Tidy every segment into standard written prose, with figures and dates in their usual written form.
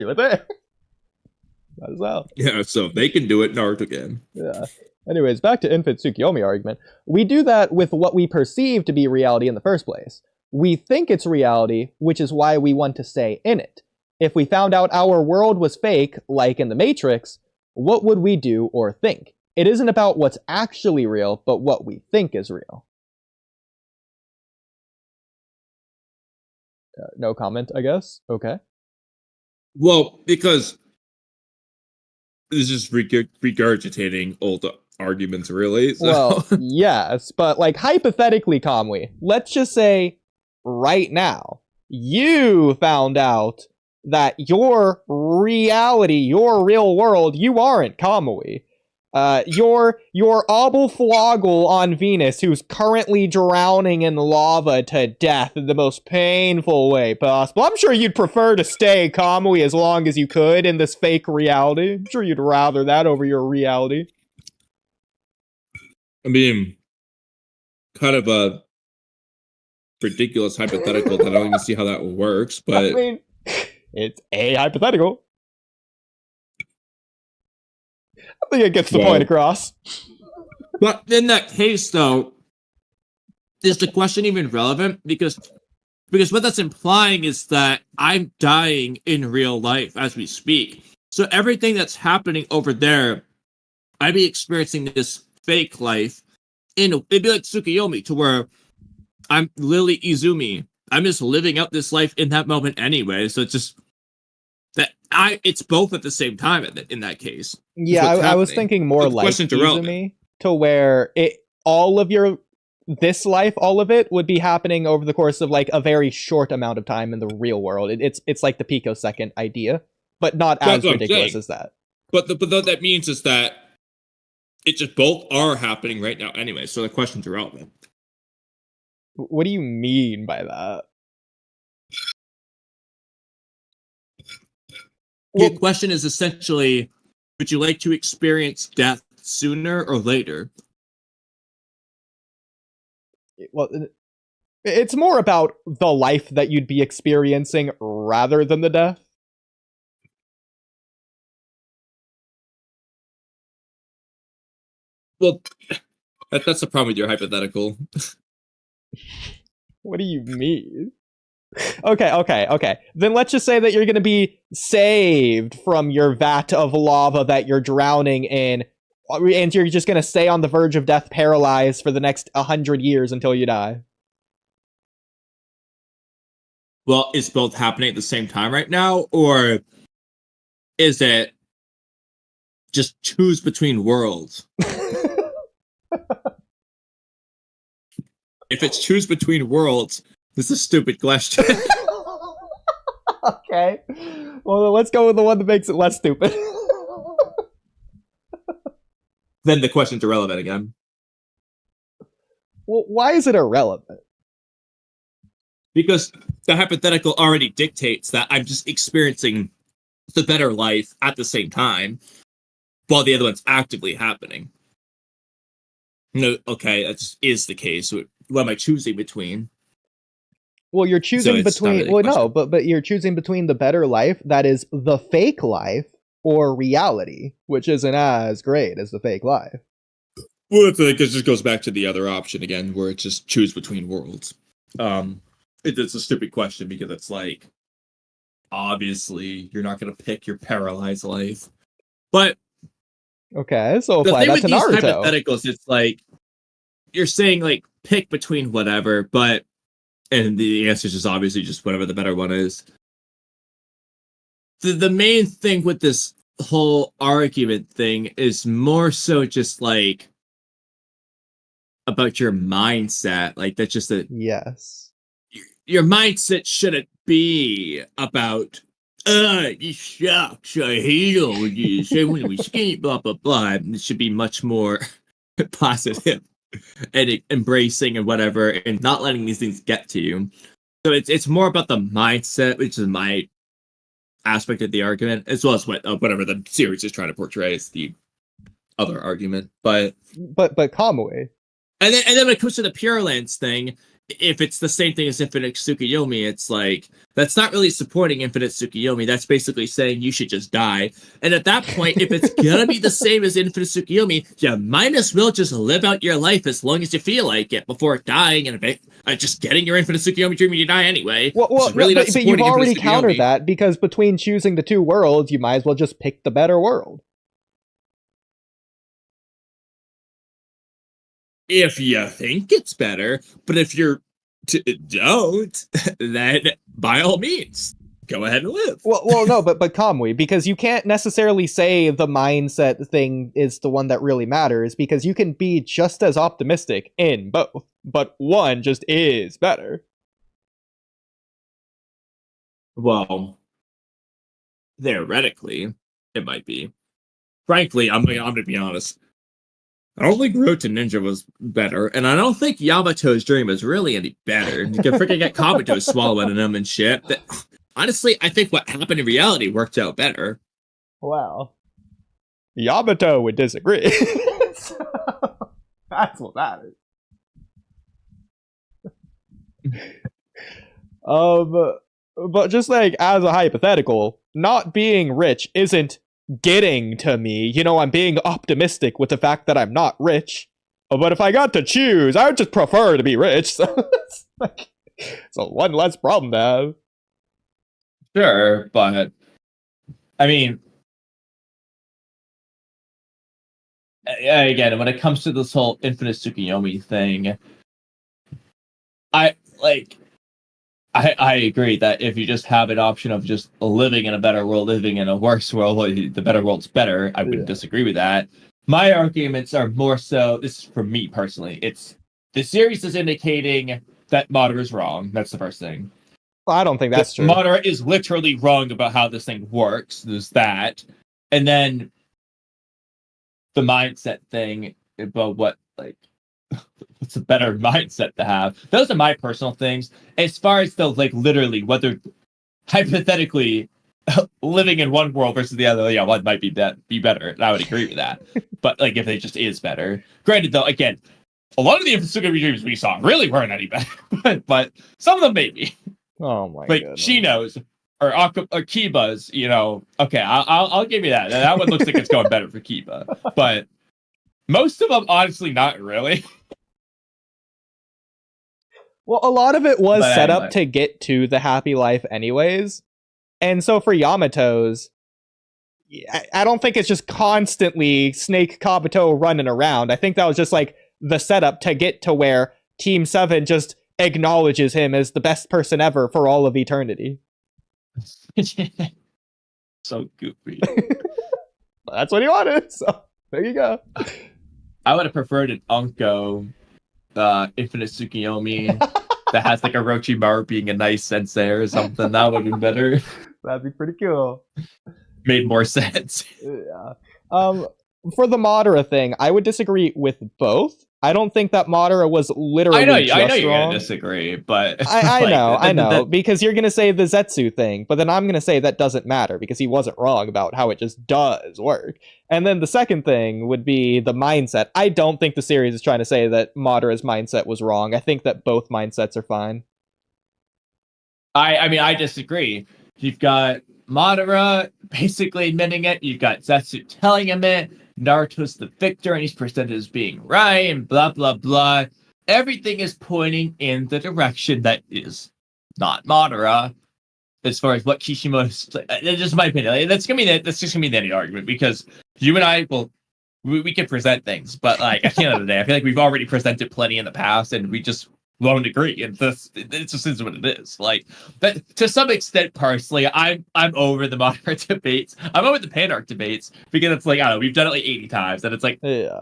Do it there. Might as well. Yeah, so if they can do it, Naruto can. Yeah. Anyways, back to infant Tsukiyomi argument. We do that with what we perceive to be reality in the first place. We think it's reality, which is why we want to stay in it. If we found out our world was fake, like in the Matrix, what would we do or think? It isn't about what's actually real, but what we think is real. No comment, I guess. Okay. Well, because this is regurgitating old arguments, really. So. Well, yes, but like hypothetically, Kamui, let's just say right now, you found out that your reality, your real world, you aren't Kamui. Your Floggle on Venus, who's currently drowning in lava to death in the most painful way possible. I'm sure you'd prefer to stay Kamui as long as you could in this fake reality. I'm sure you'd rather that over your reality. I mean, kind of a ridiculous hypothetical that I don't even see how that works, but... I mean, it's a hypothetical. I think it gets the point across. But in that case, though, is the question even relevant? Because what that's implying is that I'm dying in real life as we speak. So everything that's happening over there, I'd be experiencing this fake life. It'd be like Tsukiyomi, to where I'm literally Izumi. I'm just living out this life in that moment anyway. So it's just that it's both at the same time in that case. Yeah, I was thinking more like Izumi, to where all of this life, all of it would be happening over the course of like a very short amount of time in the real world. It's like the picosecond idea, but not as ridiculous as that. But what that means is that it just both are happening right now anyway. So the question's irrelevant. What do you mean by that? The question is essentially, would you like to experience death sooner or later? Well, it's more about the life that you'd be experiencing rather than the death. Well, that's the problem with your hypothetical. What do you mean? Okay. Then let's just say that you're going to be saved from your vat of lava that you're drowning in, and you're just going to stay on the verge of death paralyzed for the next 100 years until you die. Well, is both happening at the same time right now, or is it just choose between worlds? If it's choose between worlds, this is a stupid question. Okay. Well, then let's go with the one that makes it less stupid. Then the question's irrelevant again. Well, why is it irrelevant? Because the hypothetical already dictates that I'm just experiencing the better life at the same time, while the other one's actively happening. No, okay, that is the case. What am I choosing between? Well, you're choosing between... Well, no, but you're choosing between the better life, that is the fake life, or reality, which isn't as great as the fake life. Well, it just goes back to the other option again, where it's just choose between worlds. It's a stupid question, because it's like, obviously, you're not going to pick your paralyzed life. But... Okay, so apply that to Naruto. These hypotheticals, it's like, you're saying, like, pick between whatever, but... And the answer is just obviously just whatever the better one is. The main thing with this whole argument thing is more so just like about your mindset. Like that's just a yes. Your mindset shouldn't be about this sucks. I hate all this. I want to escape. Blah blah blah. It should be much more positive and embracing and whatever, and not letting these things get to you. So it's more about the mindset, which is my aspect of the argument, as well as whatever the series is trying to portray as the other argument. But Kamui. And then when it comes to the Pure Lands thing, if it's the same thing as Infinite Tsukuyomi, it's like, that's not really supporting Infinite Tsukuyomi. That's basically saying you should just die. And at that point, if it's gonna be the same as Infinite Tsukuyomi, you might as well just live out your life as long as you feel like it before dying and just getting your Infinite Tsukuyomi dream when you die anyway. Well, really but you've already countered that, because between choosing the two worlds, you might as well just pick the better world. If you think it's better, but if you're don't, then by all means, go ahead and live. Well, no, but Kamui, because you can't necessarily say the mindset thing is the one that really matters, because you can be just as optimistic in both, but one just is better. Well, theoretically, it might be. Frankly, I'm gonna be honest. I don't think Road to Ninja was better, and I don't think Yamato's dream is really any better. You can freaking get Kabuto swallowing in them and shit. But honestly, I think what happened in reality worked out better. Wow. Yamato would disagree. That's what matters. But just like as a hypothetical, not being rich isn't getting to me. You know, I'm being optimistic with the fact that I'm not rich. But if I got to choose, I would just prefer to be rich. So it's one less problem to have. Sure, but I mean, again, when it comes to this whole Infinite Tsukuyomi thing, I agree that if you just have an option of just living in a better world, living in a worse world, the better world's better, I wouldn't disagree with that. My arguments are more so, this is for me personally, it's the series is indicating that Madara is wrong. That's the first thing. Well, I don't think that's true. Madara is literally wrong about how this thing works. There's that. And then the mindset thing about what's a better mindset to have. Those are my personal things. As far as the literally whether hypothetically living in one world versus the other, yeah, one might be better. And I would agree with that. But if it just is better. Granted, though, again, a lot of the Tsukuyomi dreams we saw really weren't any better, but some of them maybe. Oh my god! Shino's or Kiba's, okay, I'll give you that. That one looks like it's going better for Kiba, but most of them, honestly, not really. Well, a lot of it was set up to get to the happy life anyways. And so for Yamato's, I don't think it's just constantly Snake Kabuto running around. I think that was just the setup to get to where Team 7 just acknowledges him as the best person ever for all of eternity. So goofy. That's what he wanted, so there you go. I would have preferred an Unko Infinite Tsukuyomi that has a Orochimaru being a nice sensei or something. That would have been better. That'd be pretty cool. Made more sense. Yeah. For the Madara thing, I would disagree with both. I don't think that Madara was literally I know you're wrong. gonna disagree, but I know, because you're gonna say the Zetsu thing, but then I'm gonna say that doesn't matter because he wasn't wrong about how it just does work. And then the second thing would be the mindset. I don't think the series is trying to say that Madara's mindset was wrong. I think that both mindsets are fine. I disagree. You've got Madara basically admitting it. You've got Zetsu telling him it. Naruto's the victor and he's presented as being right and blah, blah, blah. Everything is pointing in the direction that is not Madara as far as what Kishimoto's... That's just my opinion. That's just going to be the end argument because you and I, we can present things, but at the end of the day, I feel like we've already presented plenty in the past and we just won't agree. And it just is what it is. But to some extent, personally, I'm over the Madara debates. I'm over the Panarch debates because it's I don't know, we've done it 80 times, and it's yeah.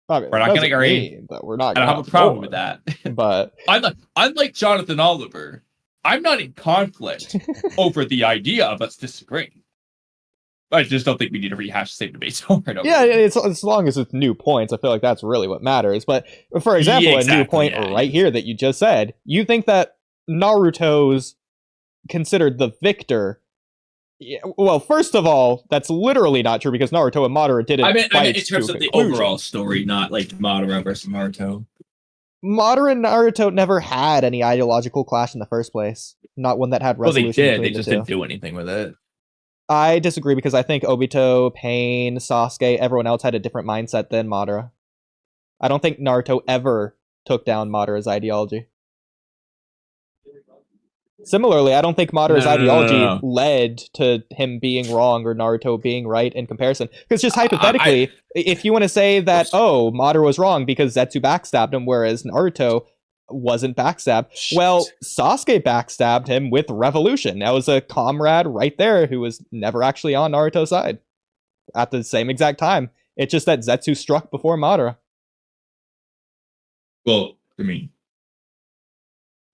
I mean, we're not going to agree, but we're not. I don't have a problem with that. But I'm like Jonathan Oliver. I'm not in conflict over the idea of us disagreeing. I just don't think we need to rehash the same debates over and over. Yeah, it's as long as it's new points, I feel like that's really what matters. But for example, a new point right here that you just said, you think that Naruto's considered the victor. Yeah, well, first of all, that's literally not true because Naruto and Madara didn't. I mean, in terms of the overall story, not Madara versus Naruto. Madara and Naruto never had any ideological clash in the first place. Not one that had Well, they resolution did. between They the just two. didn't do anything with it. I disagree because I think Obito, Pain, Sasuke, everyone else had a different mindset than Madara. I don't think Naruto ever took down Madara's ideology. Similarly, I don't think Madara's ideology led to him being wrong or Naruto being right in comparison. Because just hypothetically, if you want to say that, oh, Madara was wrong because Zetsu backstabbed him, whereas Naruto wasn't backstabbed, well, Sasuke backstabbed him with Revolution. That was a comrade right there who was never actually on Naruto's side at the same exact time. It's just that Zetsu struck before Madara. Well, I mean,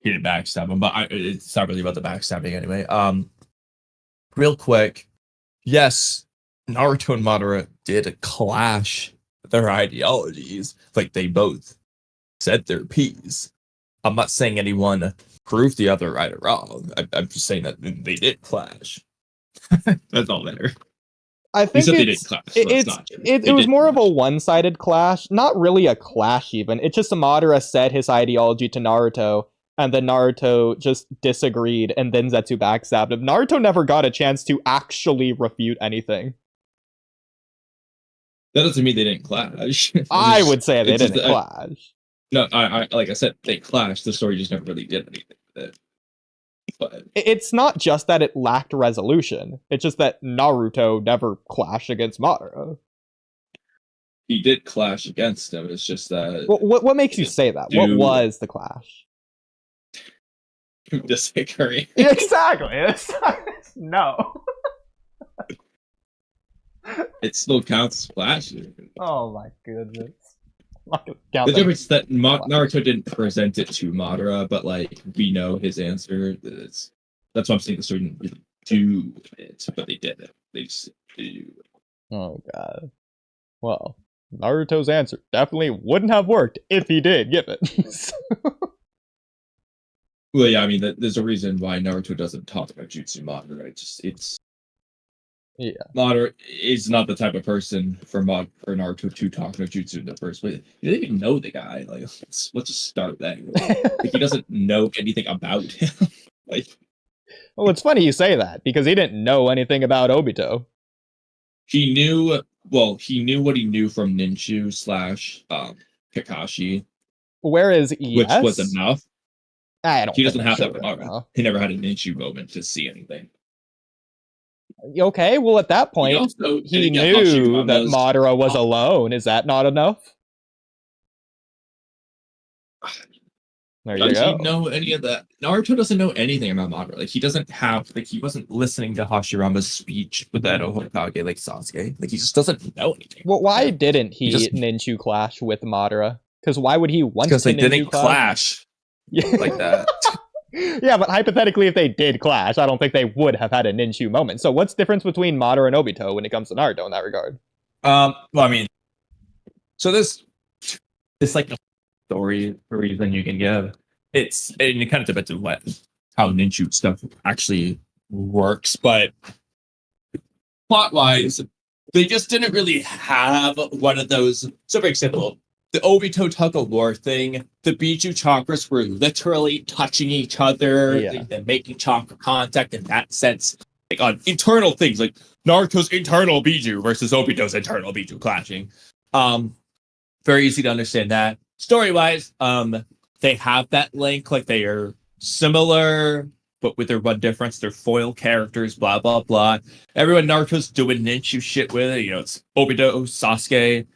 he didn't backstab him, but it's not really about the backstabbing anyway. Real quick, yes, Naruto and Madara did clash their ideologies. Like, they both said their piece. I'm not saying anyone proved the other right or wrong. I'm just saying that they did clash. That's all there. I think they did clash. It was more of a one-sided clash. Not really a clash, even. It's just Madara said his ideology to Naruto, and then Naruto just disagreed, and then Zetsu backstabbed him. Naruto never got a chance to actually refute anything. That doesn't mean they didn't clash. I would say they didn't clash. No, I like I said, they clashed. The story just never really did anything with it. But it's not just that it lacked resolution. It's just that Naruto never clashed against Madara. He did clash against him. It's just that. What makes you say that? What was the clash? Disagree. Exactly. No. It still counts as clashing. Oh my goodness. The difference is that Naruto didn't present it to Madara, but like we know his answer. That's why I'm saying the story didn't really do it, but they did it. They just do. Oh god. Well, Naruto's answer definitely wouldn't have worked if he did give it. Well, yeah, I mean, there's a reason why Naruto doesn't talk about Jutsu Madara. Yeah. Madara is not the type of person for Naruto to talk about Jutsu in the first place. He doesn't even know the guy. Like, let's just start there. Like, he doesn't know anything about him. Like, well, it's funny you say that because he didn't know anything about Obito. He knew what he knew from Ninshu / Kakashi. Whereas which was enough. I don't. He doesn't have that. He never had a Ninshu moment to see anything. Okay, well, at that point, he knew that Madara was alone. Is that not enough? There you go. Does he know any of that? Naruto doesn't know anything about Madara. Like, he doesn't have, like, he wasn't listening to Hashirama's speech with that Hokage like Sasuke. Like, he just doesn't know anything. Well, why didn't he Ninshu clash with Madara? Because why would he want to Because they didn't clash like that. Yeah, but hypothetically, if they did clash, I don't think they would have had a Ninshu moment. So what's the difference between Madara and Obito when it comes to Naruto in that regard? Well, I mean, so this like a story reason you can give. And it kind of depends on how Ninshu stuff actually works, but plot-wise, they just didn't really have one of those. So, for example, the Obito tug-of-war thing, the Biju chakras were literally touching each other and making chakra contact in that sense. Like, on internal things, like Naruto's internal Biju versus Obito's internal Biju clashing. Very easy to understand that. Story-wise, they have that link, like they are similar, but with their one difference, they're foil characters, blah, blah, blah. Everyone Naruto's doing Ninshu shit with it. You know, it's Obito, Sasuke.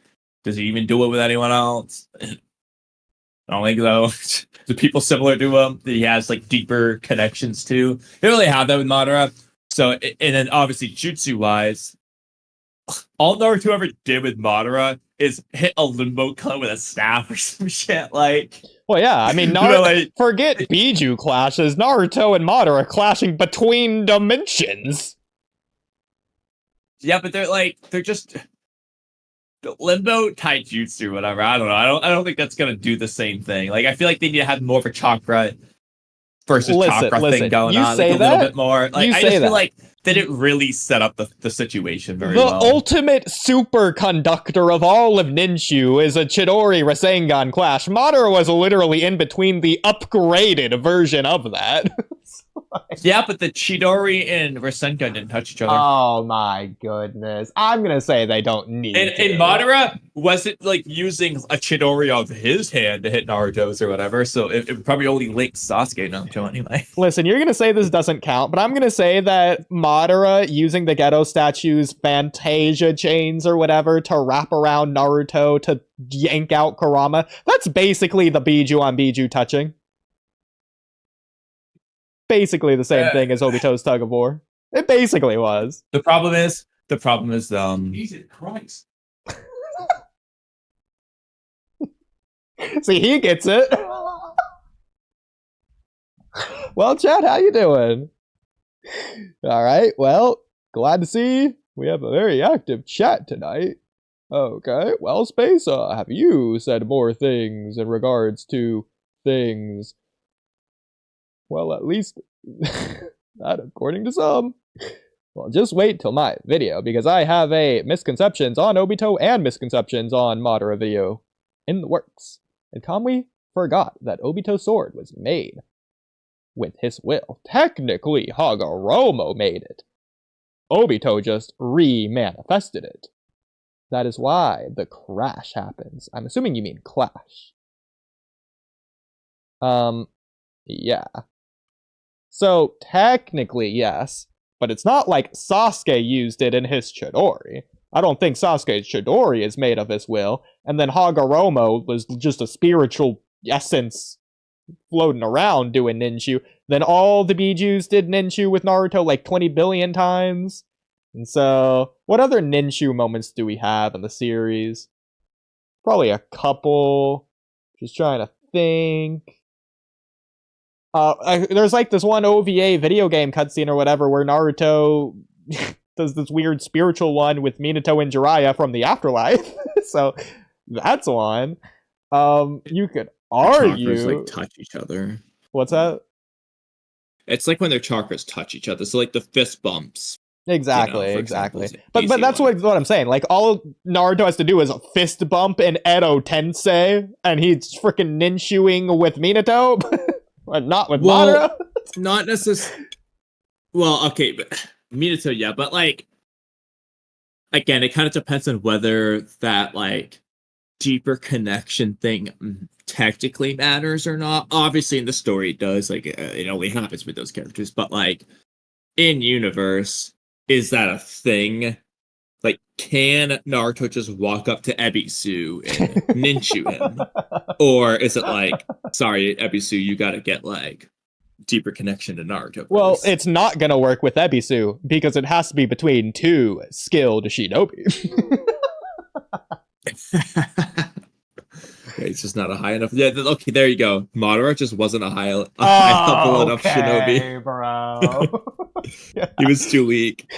Does he even do it with anyone else? I don't think so. The people similar to him that he has like deeper connections to. They don't really have that with Madara. So, and then obviously jutsu-wise, all Naruto ever did with Madara is hit a limbo cut with a staff or some shit. Like, well, yeah, I mean, forget Biju clashes. Naruto and Madara are clashing between dimensions. Yeah, but they're just limbo taijutsu, whatever. I don't know. I don't think that's gonna do the same thing. Like, I feel like they need to have more of a chakra versus chakra thing going on like, a little bit more. Like I just feel like they didn't really set up the situation very well. The ultimate superconductor of all of Ninshu is a Chidori Rasengan clash. Madara was literally in between the upgraded version of that. Yeah, but the Chidori and Rasengan didn't touch each other. Oh my goodness. I'm gonna say they don't need and Madara wasn't like using a Chidori of his hand to hit Naruto's or whatever, so it probably only linked Sasuke Naruto anyway. Listen, you're gonna say this doesn't count, but I'm gonna say that Madara using the Ghetto statue's Fantasia chains or whatever to wrap around Naruto to yank out Kurama, that's basically the Biju on Biju touching. Basically the same thing as Obito's tug of war. It basically was. The problem is Jesus Christ. See, he gets it. Well, Chad, how you doing? All right, well, glad to see we have a very active chat tonight. Okay, well, Spacer, have you said more things in regards to things? Well, at least not according to some. Well, just wait till my video, because I have a misconceptions on Obito and misconceptions on Madara video in the works. And Kamui forgot that Obito's sword was made with his will. Technically, Hagoromo made it. Obito just re-manifested it. That is why the crash happens. I'm assuming you mean clash. Yeah. So, technically, yes, but it's not like Sasuke used it in his Chidori. I don't think Sasuke's Chidori is made of his will, and then Hagoromo was just a spiritual essence floating around doing Ninshu. Then all the Bijus did Ninshu with Naruto like 20 billion times. And so, what other Ninshu moments do we have in the series? Probably a couple. Just trying to think. There's like this one OVA video game cutscene or whatever where Naruto does this weird spiritual one with Minato and Jiraiya from the Afterlife. So that's one. You could argue chakras, like, touch each other. What's that? It's like when their chakras touch each other. So like the fist bumps. Exactly, you know, exactly. example, But that's what I'm saying. Like, all Naruto has to do is a fist bump in Edo Tensei, and he's freaking ninshuing with Minato, but not with Madara. Not necessarily. Well, okay, but Minato, yeah, but like, again, it kind of depends on whether that like deeper connection thing technically matters or not. Obviously, in the story, it does. Like, it only happens with those characters, but like in universe. Is that a thing? Like, can Naruto just walk up to Ebisu and ninshu him? Or is it like, sorry, Ebisu, you gotta get, like, deeper connection to Naruto first? Well, it's not gonna work with Ebisu, because it has to be between two skilled shinobi. Okay, it's just not a high enough. Yeah, okay, there you go. Madara just wasn't a high level enough shinobi. Bro. He was too weak.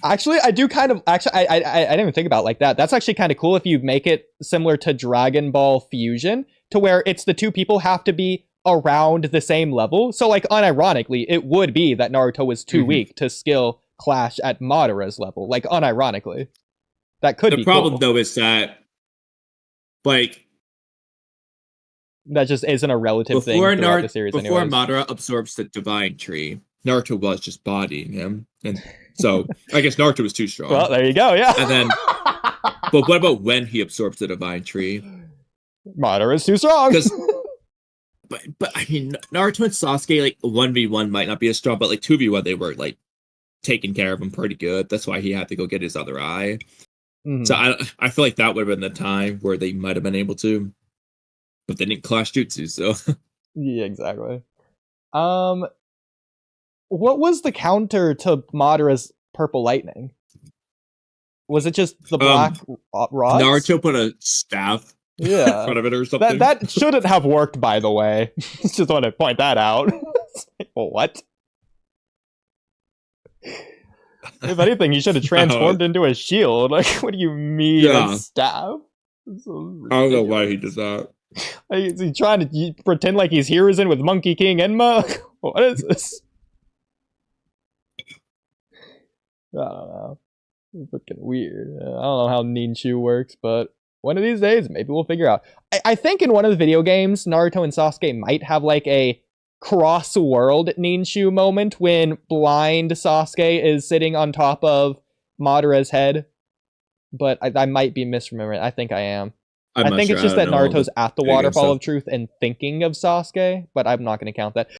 Actually, I do kind of. Actually, I didn't even think about it like that. That's actually kind of cool if you make it similar to Dragon Ball Fusion, to where it's the two people have to be around the same level. So, like, unironically, it would be that Naruto was too weak to skill clash at Madara's level. Like, unironically, that could be the problem, cool. Though, is that, like, that just isn't a relative thing throughout the series. Before anyways. Madara absorbs the divine tree, Naruto was just bodying him, and so I guess Naruto was too strong. Well, there you go, yeah. And then, but what about when he absorbs the divine tree? Madara is too strong. But I mean, Naruto and Sasuke, like 1v1 might not be as strong, but like 2v1 they were like taking care of him pretty good. That's why he had to go get his other eye. Mm-hmm. So I feel like that would have been the time where they might have been able to. But they didn't clash jutsu, so. Yeah, exactly. What was the counter to Madara's purple lightning? Was it just the black rods? Naruto put a staff in front of it or something. That shouldn't have worked, by the way. Just want to point that out. Well, what? If anything, he should have transformed into a shield. Like, what do you mean a staff? I don't know why he does that. Is he trying to pretend like he's Hiruzen with Monkey King Enma? What is this? I don't know. It's fucking weird. I don't know how Ninshu works, but one of these days, maybe we'll figure out. I think in one of the video games, Naruto and Sasuke might have like a cross-world Ninshu moment when blind Sasuke is sitting on top of Madara's head. But I might be misremembering. I think I am. I think it's just that Naruto's at the Waterfall of Truth and thinking of Sasuke, but I'm not going to count that.